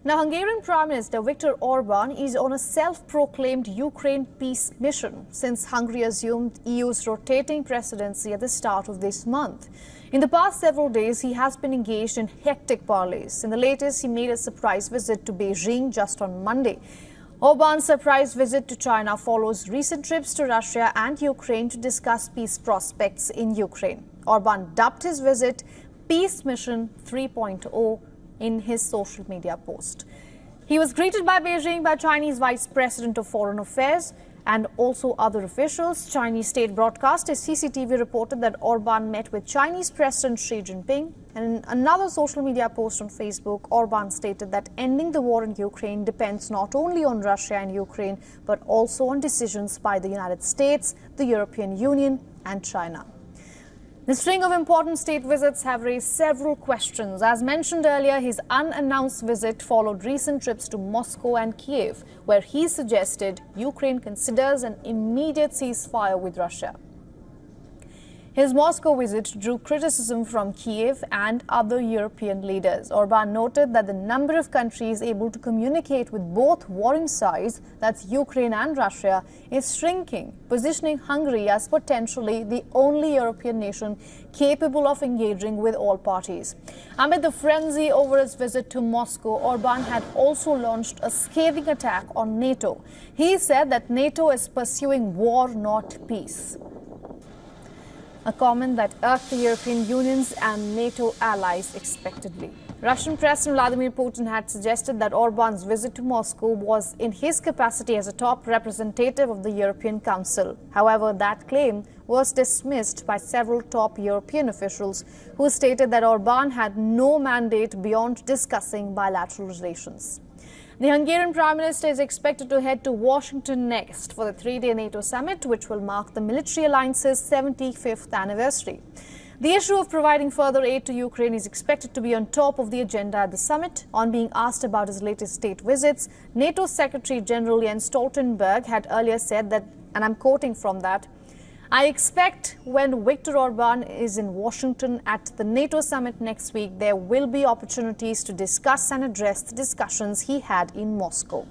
Now, Hungarian Prime Minister Viktor Orban is on a self-proclaimed Ukraine peace mission since Hungary assumed EU's rotating presidency at the start of this month. In the past several days, he has been engaged in hectic parleys. In the latest, he made a surprise visit to Beijing just on Monday. Orban's surprise visit to China follows recent trips to Russia and Ukraine to discuss peace prospects in Ukraine. Orban dubbed his visit Peace Mission 3.0 in his social media post. He was greeted by Beijing by Chinese Vice President of Foreign Affairs and also other officials. Chinese state broadcaster CCTV reported that Orban met with Chinese President Xi Jinping. And in another social media post on Facebook, Orban stated that ending the war in Ukraine depends not only on Russia and Ukraine, but also on decisions by the United States, the European Union and China. The string of important state visits have raised several questions. As mentioned earlier, his unannounced visit followed recent trips to Moscow and Kiev, where he suggested Ukraine considers an immediate ceasefire with Russia. His Moscow visit drew criticism from Kiev and other European leaders. Orban noted that the number of countries able to communicate with both warring sides, that's Ukraine and Russia, is shrinking, positioning Hungary as potentially the only European nation capable of engaging with all parties. Amid the frenzy over his visit to Moscow, Orban had also launched a scathing attack on NATO. He said that NATO is pursuing war, not peace. A comment that irked the European Union's and NATO allies expectedly. Russian President Vladimir Putin had suggested that Orban's visit to Moscow was in his capacity as a top representative of the European Council. However, that claim was dismissed by several top European officials who stated that Orban had no mandate beyond discussing bilateral relations. The Hungarian Prime Minister is expected to head to Washington next for the three-day NATO summit, which will mark the military alliance's 75th anniversary. The issue of providing further aid to Ukraine is expected to be on top of the agenda at the summit. On being asked about his latest state visits, NATO Secretary General Jens Stoltenberg had earlier said that, and I'm quoting from that, "I expect when Viktor Orban is in Washington at the NATO summit next week, there will be opportunities to discuss and address the discussions he had in Moscow."